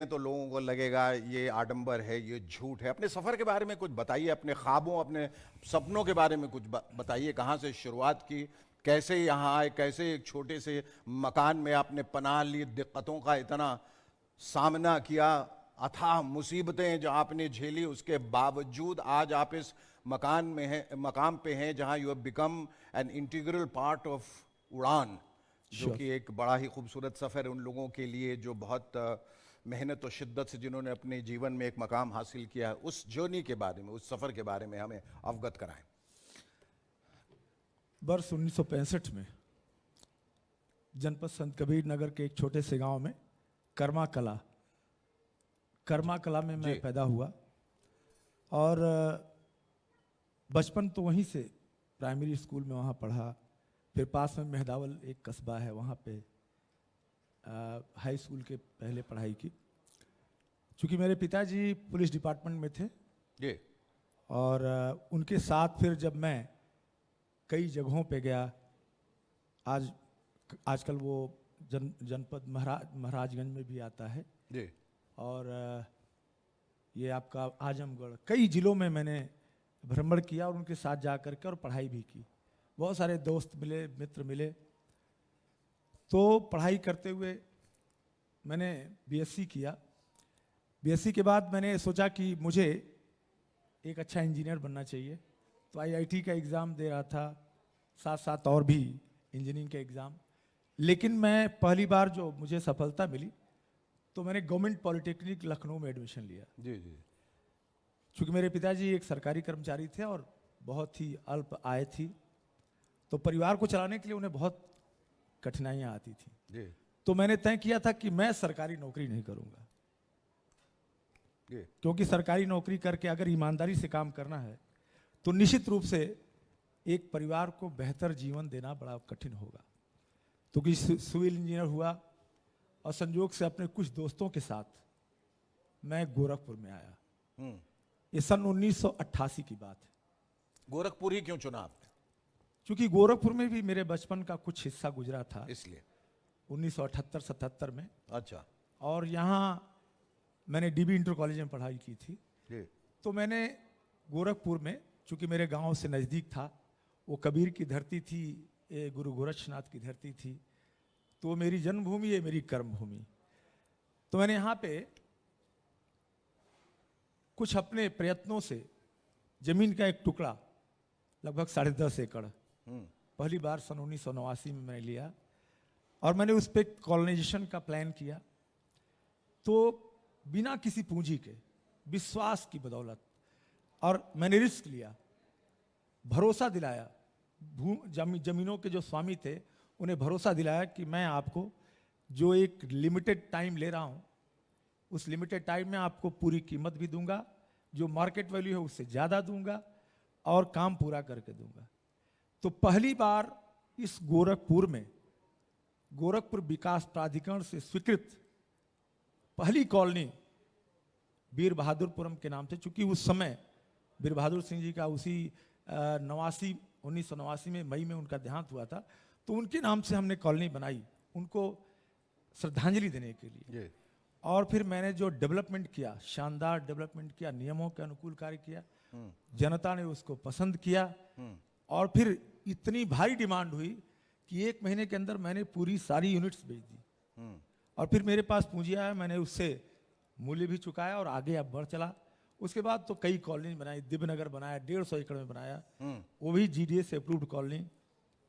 तो लोगों को लगेगा ये आडंबर है, ये झूठ है। अपने सफ़र के बारे में कुछ बताइए, अपने ख्वाबों, अपने सपनों के बारे में कुछ बताइए। कहाँ से शुरुआत की, कैसे यहाँ आए, कैसे एक छोटे से मकान में आपने पनाह ली, दिक्कतों का इतना सामना किया, अथाह मुसीबतें जो आपने झेली, उसके बावजूद आज आप इस मकान में हैं, मकाम पे हैं जहाँ you have become an integral part of उड़ान, जो श्योर। कि एक बड़ा ही खूबसूरत सफ़र है उन लोगों के लिए जो बहुत मेहनत और शिद्दत से जिन्होंने अपने जीवन में एक मकाम हासिल किया है। उस जर्नी के बारे में, उस सफ़र के बारे में हमें अवगत कराएं। वर्ष 1965 में जनपद संत कबीर नगर के एक छोटे से गांव में कर्मा कला कर्मा कला में जी। मैं पैदा हुआ। और बचपन तो वहीं से प्राइमरी स्कूल में वहाँ पढ़ा। फिर पास में मेहदावल एक कस्बा है, वहाँ पे हाई स्कूल के पहले पढ़ाई की। चूँकि मेरे पिताजी पुलिस डिपार्टमेंट में थे जी। और उनके साथ फिर जब मैं कई जगहों पे गया, आज आजकल वो जनपद महाराजगंज में भी आता है। जी। और ये आपका आजमगढ़, कई जिलों में मैंने भ्रमण किया और उनके साथ जा कर के और पढ़ाई भी की। बहुत सारे दोस्त मिले, मित्र मिले। तो पढ़ाई करते हुए मैंने बीएससी किया। बीएससी के बाद मैंने सोचा कि मुझे एक अच्छा इंजीनियर बनना चाहिए, तो आईआईटी का एग्ज़ाम दे रहा था, साथ साथ और भी इंजीनियरिंग के एग्ज़ाम। लेकिन मैं पहली बार जो मुझे सफलता मिली तो मैंने गवर्नमेंट पॉलिटेक्निक लखनऊ में एडमिशन लिया। जी। जी। चूँकि मेरे पिताजी एक सरकारी कर्मचारी थे और बहुत ही अल्प आय थी, तो परिवार को चलाने के लिए उन्हें बहुत कठिनाइयाँ आती थी। जी। तो मैंने तय किया था कि मैं सरकारी नौकरी नहीं करूँगा, जी। क्योंकि सरकारी नौकरी करके अगर ईमानदारी से काम करना है तो निश्चित रूप से एक परिवार को बेहतर जीवन देना बड़ा कठिन होगा। तो कि सिविल इंजीनियर हुआ और संयोग से अपने कुछ दोस्तों के साथ मैं गोरखपुर में आया। ये सन 1988 की बात है। गोरखपुर ही क्यों चुना आपने? क्योंकि गोरखपुर में भी मेरे बचपन का कुछ हिस्सा गुजरा था इसलिए। 1978-77 में। अच्छा। और यहाँ मैंने डीबी इंटर कॉलेज में पढ़ाई की थी। जी। तो मैंने गोरखपुर में, चूँकि मेरे गांव से नज़दीक था, वो कबीर की धरती थी, ये गुरु गोरक्षनाथ की धरती थी, तो मेरी जन्मभूमि है, मेरी कर्मभूमि। तो मैंने यहाँ पे कुछ अपने प्रयत्नों से जमीन का एक टुकड़ा लगभग 10.5 एकड़ पहली बार सन 1989 में मैंने लिया और मैंने उस पर कॉलोनाइजेशन का प्लान किया। तो बिना किसी पूंजी के, विश्वास की बदौलत, और मैंने रिस्क लिया, भरोसा दिलाया जमीनों के जो स्वामी थे उन्हें भरोसा दिलाया कि मैं आपको जो एक लिमिटेड टाइम ले रहा हूँ, उस लिमिटेड टाइम में आपको पूरी कीमत भी दूंगा, जो मार्केट वैल्यू है उससे ज़्यादा दूंगा और काम पूरा करके दूंगा। तो पहली बार इस गोरखपुर में गोरखपुर विकास प्राधिकरण से स्वीकृत पहली कॉलोनी वीर बहादुरपुरम के नाम से, चूंकि उस समय वीर बहादुर सिंह जी का उसी 1989 में मई में उनका देहांत हुआ था, तो उनके नाम से हमने कॉलोनी बनाई उनको श्रद्धांजलि देने के लिए। और फिर मैंने जो डेवलपमेंट किया, शानदार डेवलपमेंट किया, नियमों के अनुकूल कार्य किया, जनता ने उसको पसंद किया। और फिर इतनी भारी डिमांड हुई कि 1 महीने के अंदर मैंने पूरी सारी यूनिट्स बेच दी। और फिर मेरे पास पूंजी आया, मैंने उससे मूल्य भी चुकाया और आगे अब बढ़ चला। उसके बाद तो कई कॉलोनी बनाई, दिव्यनगर बनाया, 150 एकड़ में बनाया, वो भी जीडीए से अप्रूव्ड कॉलोनी।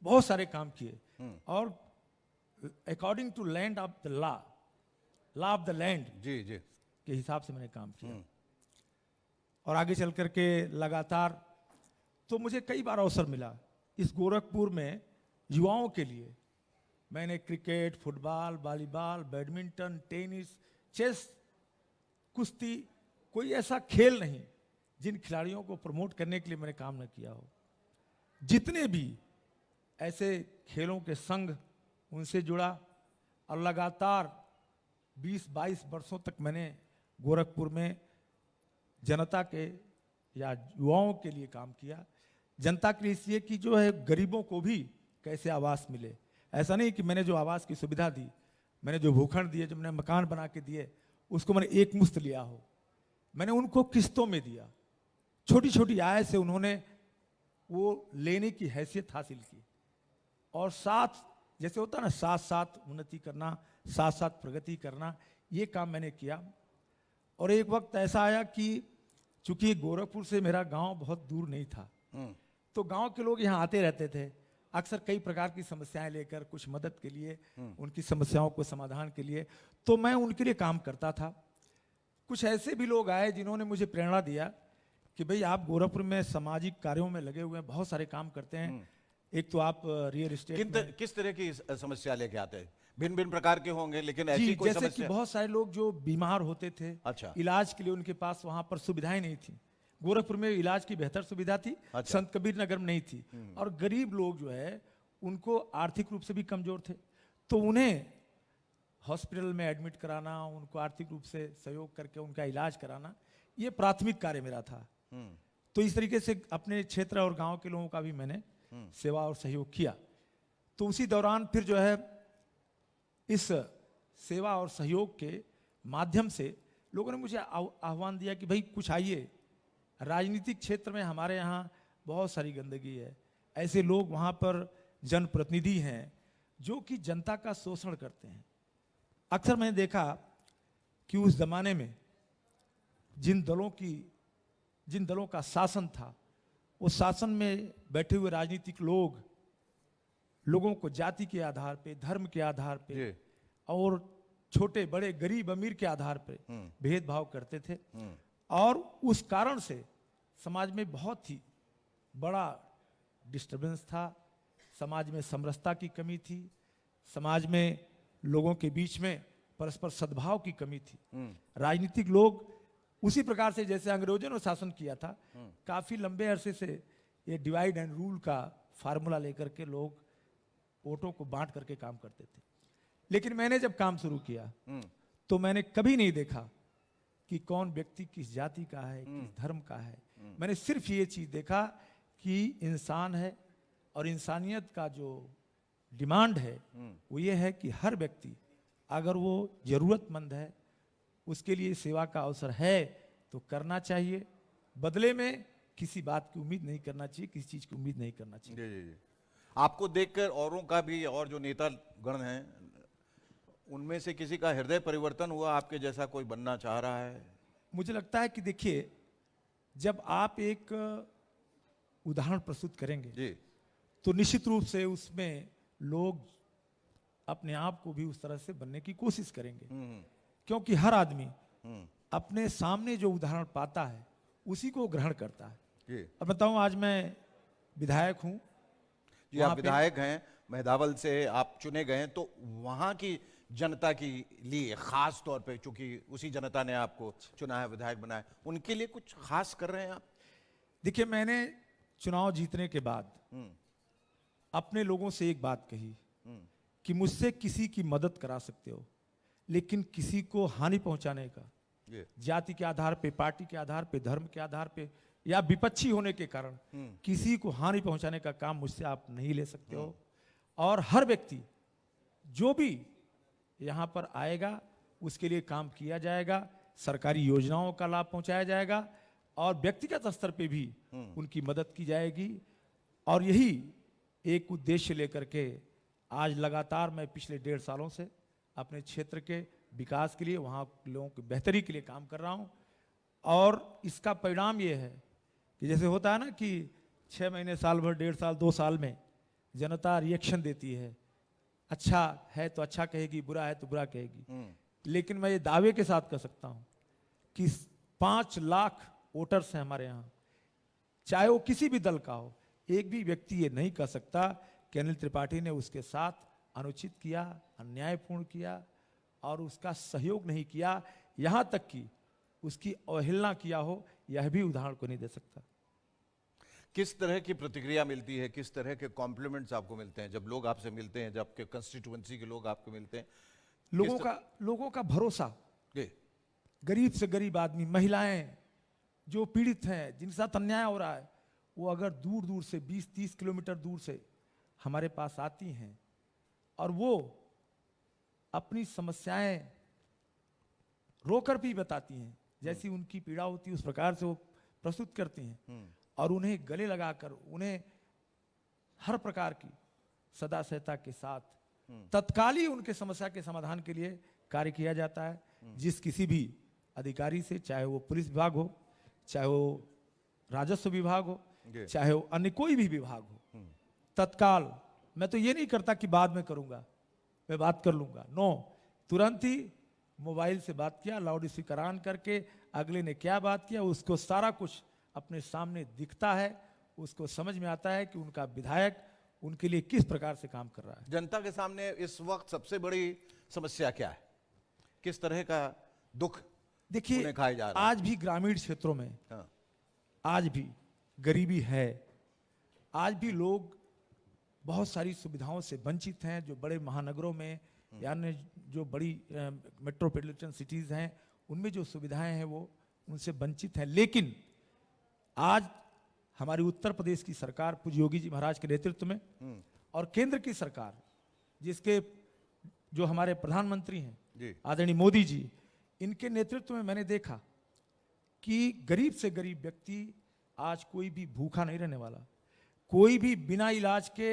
बहुत सारे काम किए और according to land of the law of the land जी। जी। के हिसाब से मैंने काम किया। और आगे चल करके लगातार तो मुझे कई बार अवसर मिला इस गोरखपुर में युवाओं के लिए। मैंने cricket, football, volleyball, badminton, tennis, chess, कुश्ती, कोई ऐसा खेल नहीं जिन खिलाड़ियों को प्रमोट करने के लिए मैंने काम न किया हो। जितने भी ऐसे खेलों के संघ, उनसे जुड़ा और लगातार 20-22 वर्षों तक मैंने गोरखपुर में जनता के या युवाओं के लिए काम किया। जनता के लिए इसलिए कि जो है गरीबों को भी कैसे आवास मिले। ऐसा नहीं कि मैंने जो आवास की सुविधा दी, मैंने जो भूखंड दिए, जो मैंने मकान बना के दिए, उसको मैंने एक मुश्त लिया हो, मैंने उनको किस्तों में दिया, छोटी छोटी आय से उन्होंने वो लेने की हैसियत हासिल की। और साथ जैसे होता है ना, साथ साथ उन्नति करना, साथ साथ प्रगति करना, ये काम मैंने किया। और एक वक्त ऐसा आया कि चूंकि गोरखपुर से मेरा गांव बहुत दूर नहीं था, तो गांव के लोग यहाँ आते रहते थे अक्सर कई प्रकार की समस्याएं लेकर, कुछ मदद के लिए, उनकी समस्याओं को समाधान के लिए, तो मैं उनके लिए काम करता था। कुछ ऐसे भी लोग आए जिन्होंने मुझे प्रेरणा दिया कि भाई आप गोरखपुर में सामाजिक कार्यों में लगे हुए हैं, बहुत सारे काम करते हैं, एक तो आप रियल एस्टेट में। किस तरह की समस्या लेके आते हैं? भिन्न भिन्न प्रकार के होंगे, लेकिन जी, ऐसी कोई जैसे कि समस्या? बहुत सारे लोग जो बीमार होते थे, अच्छा। इलाज के लिए उनके पास वहां पर सुविधाएं नहीं थी। गोरखपुर में इलाज की बेहतर सुविधा थी, अच्छा। संत कबीर नगर में नहीं थी। और गरीब लोग जो है उनको आर्थिक रूप से भी कमजोर थे, तो उन्हें हॉस्पिटल में एडमिट कराना, उनको आर्थिक रूप से सहयोग करके उनका इलाज कराना, ये प्राथमिक कार्य मेरा था। तो इस तरीके से अपने क्षेत्र और गांव के लोगों का भी मैंने सेवा और सहयोग किया। तो उसी दौरान फिर जो है इस सेवा और सहयोग के माध्यम से लोगों ने मुझे आह्वान दिया कि भाई कुछ आइए, राजनीतिक क्षेत्र में हमारे यहाँ बहुत सारी गंदगी है, ऐसे लोग वहाँ पर जनप्रतिनिधि हैं जो कि जनता का शोषण करते हैं। अक्सर मैंने देखा कि उस जमाने में जिन दलों का शासन था, उस शासन में बैठे हुए राजनीतिक लोगों को जाति के आधार पे, धर्म के आधार पे और छोटे बड़े, गरीब अमीर के आधार पे भेदभाव करते थे। और उस कारण से समाज में बहुत ही बड़ा डिस्टरबेंस था, समाज में समरसता की कमी थी, समाज में लोगों के बीच में परस्पर सद्भाव की कमी थी। राजनीतिक लोग उसी प्रकार से जैसे अंग्रेजों ने शासन किया था, काफी लंबे अरसे से ये डिवाइड एंड रूल का फार्मूला लेकर के लोग वोटों को बांट करके काम करते थे। लेकिन मैंने जब काम शुरू किया तो मैंने कभी नहीं देखा कि कौन व्यक्ति किस जाति का है, किस धर्म का है। मैंने सिर्फ ये चीज देखा कि इंसान है, और इंसानियत का जो डिमांड है वो ये है कि हर व्यक्ति अगर वो जरूरतमंद है, उसके लिए सेवा का अवसर है तो करना चाहिए। बदले में किसी बात की उम्मीद नहीं करना चाहिए, किसी चीज की उम्मीद नहीं करना चाहिए। जी। आपको देखकर औरों का भी, और जो नेता गण हैं उनमें से किसी का हृदय परिवर्तन हुआ, आपके जैसा कोई बनना चाह रहा है? मुझे लगता है कि देखिए, जब आप एक उदाहरण प्रस्तुत करेंगे जी। तो निश्चित रूप से उसमें लोग अपने आप को भी उस तरह से बनने की कोशिश करेंगे, क्योंकि हर आदमी अपने सामने जो उदाहरण पाता है उसी को ग्रहण करता है। जी। अब बताऊं, आज मैं विधायक हूं। जी, आप विधायक हैं, मेहदावल से आप चुने गए हैं, तो वहां की जनता के लिए खास तौर पे, चूंकि उसी जनता ने आपको चुना है, विधायक बनाया, उनके लिए कुछ खास कर रहे हैं आप? देखिए, मैंने चुनाव जीतने के बाद अपने लोगों से एक बात कही कि मुझसे किसी की मदद करा सकते हो, लेकिन किसी को हानि पहुंचाने का, जाति के आधार पे, पार्टी के आधार पे, धर्म के आधार पे या विपक्षी होने के कारण किसी को हानि पहुंचाने का काम मुझसे आप नहीं ले सकते हो। और हर व्यक्ति जो भी यहां पर आएगा उसके लिए काम किया जाएगा, सरकारी योजनाओं का लाभ पहुंचाया जाएगा और व्यक्तिगत स्तर पे भी उनकी मदद की जाएगी। और यही एक उद्देश्य लेकर के आज लगातार मैं पिछले 1.5 सालों से अपने क्षेत्र के विकास के लिए, वहाँ लोगों की बेहतरी के लिए काम कर रहा हूँ। और इसका परिणाम ये है कि जैसे होता है ना कि 6 महीने, साल भर, 1.5 साल, 2 साल में जनता रिएक्शन देती है, अच्छा है तो अच्छा कहेगी, बुरा है तो बुरा कहेगी। लेकिन मैं ये दावे के साथ कह सकता हूँ कि 5 लाख वोटर्स हैं हमारे यहाँ, चाहे वो किसी भी दल का हो। एक भी व्यक्ति ये नहीं कह सकता कि अनिल त्रिपाठी ने उसके साथ अनुचित किया, अन्यायपूर्ण किया और उसका सहयोग नहीं किया, यहां तक कि उसकी अवहेलना किया हो, यह भी उदाहरण को नहीं दे सकता। किस तरह की प्रतिक्रिया मिलती है, किस तरह के कॉम्प्लीमेंट्स आपको मिलते हैं जब लोग आपसे मिलते हैं, जब आपके कंस्टिट्यूएंसी के लोग आपको मिलते हैं? लोगों का भरोसा, गरीब से गरीब आदमी, महिलाएं जो पीड़ित हैं, जिनके साथ अन्याय हो रहा है, वो अगर दूर दूर से 20-30 किलोमीटर दूर से हमारे पास आती हैं और वो अपनी समस्याएं रोकर भी बताती हैं, जैसी उनकी पीड़ा होती है उस प्रकार से वो प्रस्तुत करती हैं, और उन्हें गले लगाकर उन्हें हर प्रकार की सदा सहता के साथ तत्काल ही उनके समस्या के समाधान के लिए कार्य किया जाता है। जिस किसी भी अधिकारी से, चाहे वो पुलिस विभाग हो, चाहे वो राजस्व विभाग हो, चाहे वो अन्य कोई भी विभाग हो, तत्काल, मैं तो ये नहीं करता कि बाद में करूंगा, मैं बात कर लूंगा, नो, तुरंत ही मोबाइल से बात किया, लाउड स्पीकर ऑन करके अगले ने क्या बात किया उसको सारा कुछ अपने सामने दिखता है, उसको समझ में आता है कि उनका विधायक उनके लिए किस प्रकार से काम कर रहा है। जनता के सामने इस वक्त सबसे बड़ी समस्या क्या है? किस तरह का दुख देखिए, उन्हें खाया जा रहा है? आज भी ग्रामीण क्षेत्रों में हाँ, आज भी गरीबी है, आज भी लोग बहुत सारी सुविधाओं से वंचित हैं। जो बड़े महानगरों में यानी जो बड़ी मेट्रोपॉलिटन सिटीज हैं उनमें जो सुविधाएं हैं वो उनसे वंचित हैं। लेकिन आज हमारी उत्तर प्रदेश की सरकार पूज्य योगी जी महाराज के नेतृत्व में और केंद्र की सरकार, जिसके जो हमारे प्रधानमंत्री जी। हैं आदरणीय मोदी जी, इनके नेतृत्व में मैंने देखा कि गरीब से गरीब व्यक्ति आज कोई भी भूखा नहीं रहने वाला, कोई भी बिना इलाज के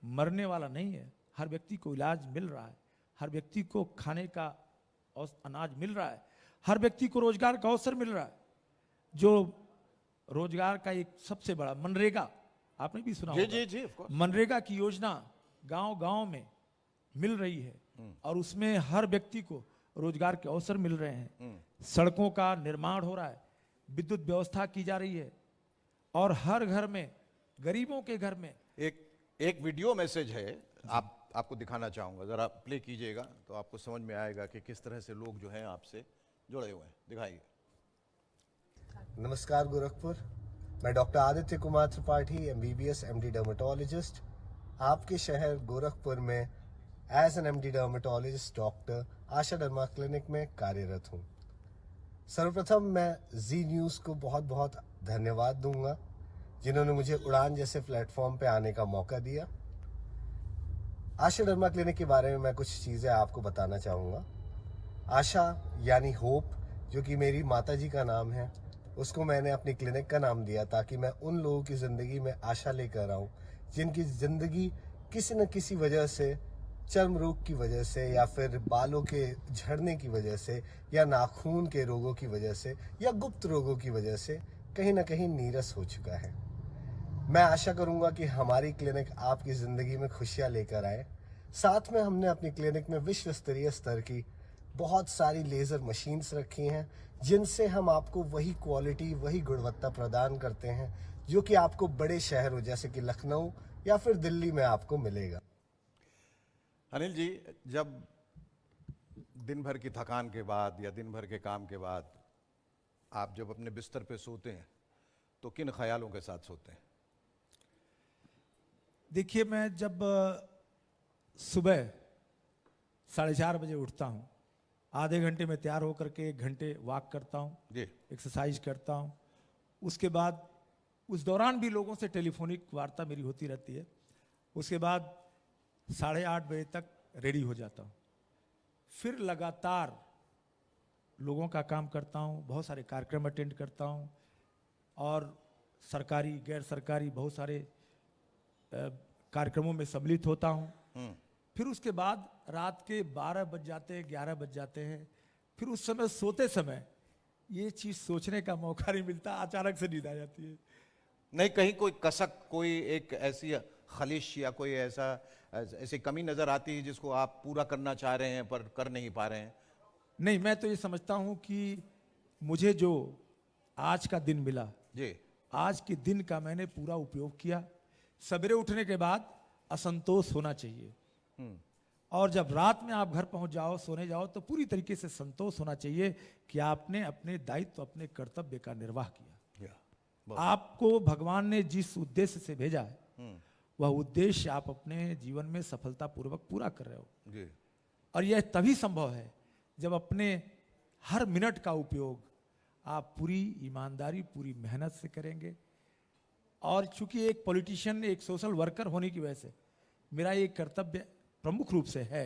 मरने वाला नहीं है। हर व्यक्ति को इलाज मिल रहा है, हर व्यक्ति को खाने का अनाज मिल रहा है, हर व्यक्ति को रोजगार का अवसर मिल रहा है। जो रोजगार का एक सबसे बड़ा मनरेगा, आपने भी सुना जी होगा, जी जी, of course। मनरेगा की योजना गांव-गांव में मिल रही है और उसमें हर व्यक्ति को रोजगार के अवसर मिल रहे हैं। सड़कों का निर्माण हो रहा है, विद्युत व्यवस्था की जा रही है और हर घर में, गरीबों के घर में एक वीडियो मैसेज है, आपको दिखाना चाहूंगा, जरा प्ले कीजिएगा तो आपको समझ में आएगा कि किस तरह से लोग जो हैं आपसे जुड़े हुए हैं। दिखाइए। नमस्कार गोरखपुर, मैं doctor Aditya Kumar Tripathi, MBBS MD dermatologist, आपके शहर गोरखपुर में as an MD dermatologist doctor Asha derma clinic में कार्यरत हूँ। सर्वप्रथम मैं जी न्यूज़ को बहुत बहुत धन्यवाद दूंगा जिन्होंने मुझे उड़ान जैसे प्लेटफॉर्म पे आने का मौका दिया। आशा डर्मा क्लिनिक के बारे में मैं कुछ चीज़ें आपको बताना चाहूँगा। आशा यानी होप, जो कि मेरी माताजी का नाम है, उसको मैंने अपनी क्लिनिक का नाम दिया ताकि मैं उन लोगों की ज़िंदगी में आशा लेकर आऊँ जिनकी ज़िंदगी किसी न किसी वजह से, चर्म रोग की वजह से या फिर बालों के झड़ने की वजह से या नाखून के रोगों की वजह से या गुप्त रोगों की वजह से कहीं ना कहीं नीरस हो चुका है। मैं आशा करूंगा कि हमारी क्लिनिक आपकी ज़िंदगी में खुशियां लेकर आए। साथ में हमने अपनी क्लिनिक में विश्व स्तरीय स्तर की बहुत सारी लेज़र मशीन्स रखी हैं जिनसे हम आपको वही क्वालिटी, वही गुणवत्ता प्रदान करते हैं जो कि आपको बड़े शहरों जैसे कि लखनऊ या फिर दिल्ली में आपको मिलेगा। अनिल जी, जब दिन भर की थकान के बाद या दिन भर के काम के बाद आप जब अपने बिस्तर पे सोते हैं तो किन ख्यालों के साथ सोते हैं? देखिए, मैं जब सुबह 4:30 बजे उठता हूँ, आधे घंटे में तैयार होकर के 1 घंटे वॉक करता हूँ, जी। एक्सरसाइज करता हूँ। उसके बाद उस दौरान भी लोगों से टेलीफोनिक वार्ता मेरी होती रहती है। उसके बाद 8:30 बजे तक रेडी हो जाता हूँ, फिर लगातार लोगों का काम करता हूँ, बहुत सारे कार्यक्रम अटेंड करता हूँ और सरकारी गैर सरकारी बहुत सारे कार्यक्रमों में सम्मिलित होता हूँ। फिर उसके बाद रात के 12 बज जाते हैं, 11 बज जाते हैं। फिर उस समय सोते समय ये चीज़ सोचने का मौका नहीं मिलता, अचानक से नींद आ जाती है। नहीं, कहीं कोई कसक, कोई एक ऐसी खलिश या कोई ऐसी कमी नजर आती है जिसको आप पूरा करना चाह रहे हैं पर कर नहीं पा रहे हैं? नहीं, मैं तो ये समझता हूँ कि मुझे जो आज का दिन मिला जी। आज के दिन का मैंने पूरा उपयोग किया। सवेरे उठने के बाद असंतोष होना चाहिए और जब रात में आप घर पहुंच जाओ, सोने जाओ, तो पूरी तरीके से संतोष होना चाहिए कि आपने अपने दायित्व, अपने कर्तव्य का निर्वाह किया। आपको भगवान ने जिस उद्देश्य से भेजा है वह उद्देश्य आप अपने जीवन में सफलतापूर्वक पूरा कर रहे हो जी। और यह तभी संभव है जब अपने हर मिनट का उपयोग आप पूरी ईमानदारी, पूरी मेहनत से करेंगे। और चूंकि एक पॉलिटिशियन, एक सोशल वर्कर होने की वजह से मेरा ये कर्तव्य प्रमुख रूप से है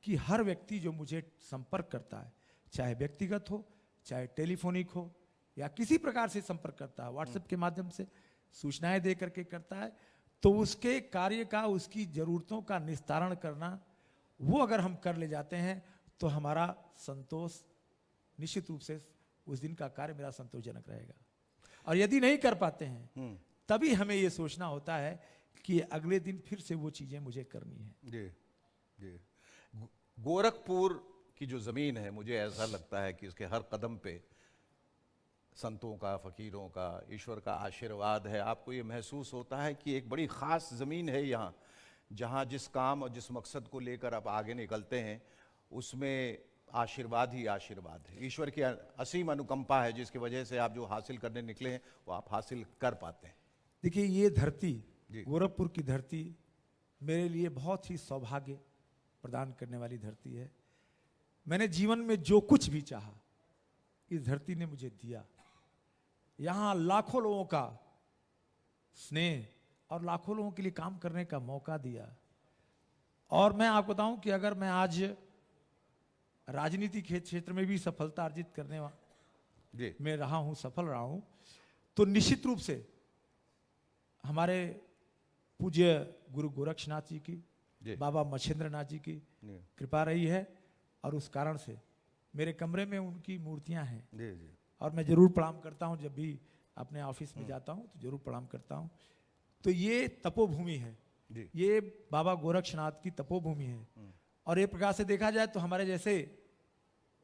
कि हर व्यक्ति जो मुझे संपर्क करता है, चाहे व्यक्तिगत हो, चाहे टेलीफोनिक हो, या किसी प्रकार से संपर्क करता है, व्हाट्सएप के माध्यम से सूचनाएं दे करके करता है, तो उसके कार्य का, उसकी जरूरतों का निस्तारण करना, वो अगर हम कर ले जाते हैं तो हमारा संतोष निश्चित रूप से उस दिन का कार्य मेरा संतोषजनक रहेगा। और यदि नहीं कर पाते हैं तभी हमें ये सोचना होता है कि अगले दिन फिर से वो चीजें मुझे करनी है। जी जी। गोरखपुर की जो जमीन है, मुझे ऐसा लगता है कि इसके हर कदम पे संतों का, फकीरों का, ईश्वर का आशीर्वाद है। आपको ये महसूस होता है कि एक बड़ी खास जमीन है यहाँ, जहाँ जिस काम और जिस मकसद को लेकर आप आगे निकलते हैं उसमें आशीर्वाद ही आशीर्वाद है। ईश्वर की असीम अनुकंपा है, जिसकी वजह से आप जो हासिल करने निकले हैं वो आप हासिल कर पाते हैं। देखिए, ये धरती, जी। गोरखपुर की धरती मेरे लिए बहुत ही सौभाग्य प्रदान करने वाली धरती है। मैंने जीवन में जो कुछ भी चाहा इस धरती ने मुझे दिया। यहाँ लाखों लोगों का स्नेह और लाखों लोगों के लिए काम करने का मौका दिया। और मैं आपको बताऊं कि अगर मैं आज राजनीति के क्षेत्र में भी सफलता अर्जित करने जी। में रहा हूं, सफल रहा हूं, तो निश्चित रूप से हमारे पूज्य गुरु गोरक्षनाथ जी की, जी। बाबा मच्छिंद्र नाथ जी की जी कृपा रही है। और उस कारण से मेरे कमरे में उनकी मूर्तियां हैं जी जी। और मैं जरूर प्रणाम करता हूं। जब भी अपने ऑफिस में जाता हूं तो जरूर प्रणाम करता हूं। तो ये तपोभूमि है, जी। ये बाबा गोरक्षनाथ की तपोभूमि है। और एक प्रकार से देखा जाए तो हमारे जैसे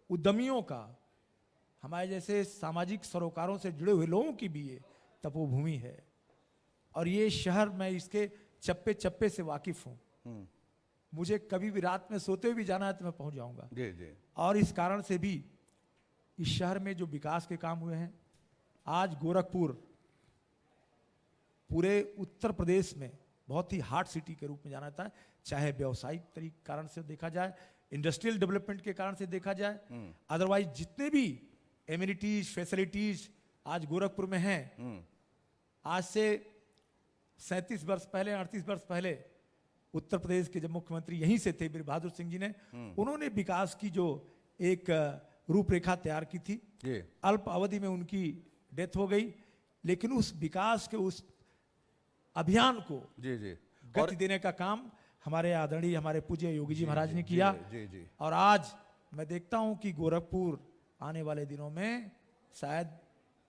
उद्यमियों का, हमारे जैसे सामाजिक सरोकारों से जुड़े हुए लोगों की भी ये तपोभूमि है। और ये शहर, मैं इसके चप्पे चप्पे से वाकिफ हूं। मुझे कभी भी रात में सोते हुए भी जाना है तो मैं पहुंच जाऊंगा। जी जी। और इस कारण से भी इस शहर में जो विकास के काम हुए हैं, आज गोरखपुर पूरे उत्तर प्रदेश में बहुत ही हार्ट सिटी के रूप में जाना जाता है। चाहे व्यावसायिक तरीके कारण से देखा जाए, इंडस्ट्रियल डेवलपमेंट के कारण से देखा जाए, अदरवाइज जितने भी एमिनिटीज, फैसिलिटीज आज गोरखपुर में हैं, आज से 37 वर्ष पहले, 38 वर्ष पहले उत्तर प्रदेश के जब मुख्यमंत्री यहीं से थे, वीर बहादुर सिंह जी ने, उन्होंने विकास की जो एक रूपरेखा तैयार की थी। जी। अल्प अवधि में उनकी डेथ हो गई, लेकिन उस विकास के उस अभियान को जी जी। गति देने का काम हमारे आदरणीय, हमारे पूज्य योगी जी महाराज ने किया। जी जी। और आज मैं देखता हूं कि गोरखपुर आने वाले दिनों में शायद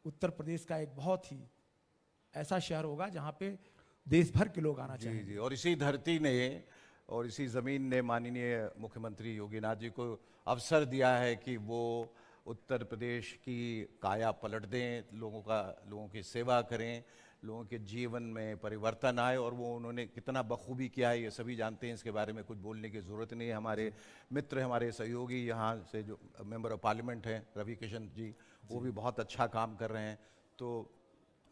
उत्तर प्रदेश का एक बहुत ही ऐसा शहर होगा जहां पे देश भर के लोग आना जी चाहेंगे। जी। और इसी धरती ने और इसी ज़मीन ने माननीय मुख्यमंत्री योगीनाथ जी को अवसर दिया है कि वो उत्तर प्रदेश की काया पलट दें, लोगों की सेवा करें, लोगों के जीवन में परिवर्तन आए। और वो उन्होंने कितना बखूबी किया है ये सभी जानते हैं, इसके बारे में कुछ बोलने की ज़रूरत नहीं है। हमारे मित्र, हमारे सहयोगी यहाँ से जो मेंबर ऑफ पार्लियामेंट हैं रवि किशन जी, वो भी बहुत अच्छा काम कर रहे हैं। तो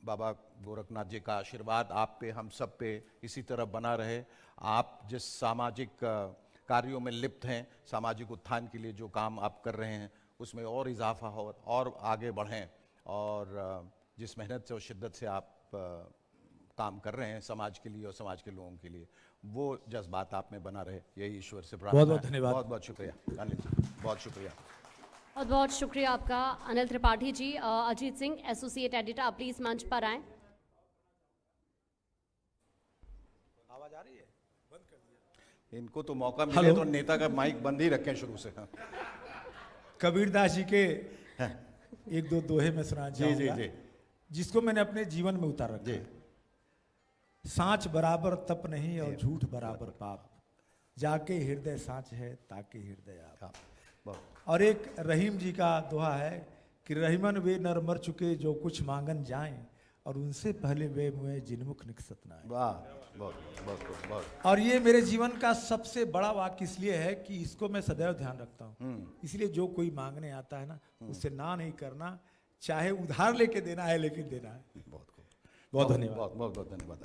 बाबा गोरखनाथ जी का आशीर्वाद आप पे, हम सब पे इसी तरह बना रहे। आप जिस सामाजिक कार्यों में लिप्त हैं, सामाजिक उत्थान के लिए जो काम आप कर रहे हैं उसमें और इजाफा हो और आगे बढ़ें। और जिस मेहनत से और शिद्दत से आप काम कर रहे हैं समाज के लिए और समाज के लोगों के लिए, वो जज्बात आप में बना रहे, यही ईश्वर से प्रार्थना है। बहुत धन्यवाद। बहुत बहुत शुक्रिया अनिल जी, बहुत शुक्रिया। बहुत बहुत शुक्रिया आपका अनिल त्रिपाठी जी। अजीत सिंह, एसोसिएट एडिटर, आप प्लीज मंच पर आएं। आवाज आ रही है? बंद कर दिया। इनको तो मौका मिले तो नेता का माइक बंद ही रखें शुरू से। हाँ। कबीरदास जी के एक दो दोहे में सुना जी जी चाहूंगा, जी जिसको मैंने अपने जीवन में उतार रखा जी। है। सांच बराबर तप नहीं और झूठ बराबर पाप, जाके हृदय सांच है ताके हृदय आप। हाँ, बहुत। और एक रहीम जी का दोहा है कि रहीमन वे नर मर चुके जो कुछ मांगन जाएं, और उनसे पहले वे मुए जिनमुख निकसत ना आए। वाह, बहुत बहुत बहुत बहुत। और ये मेरे जीवन का सबसे बड़ा वाक्य इसलिए है कि इसको मैं सदैव ध्यान रखता हूँ। इसलिए जो कोई मांगने आता है ना, उससे ना नहीं करना, चाहे उधार लेके देना है लेकिन देना है। बहुत बहुत धन्यवाद। बहुत बहुत धन्यवाद।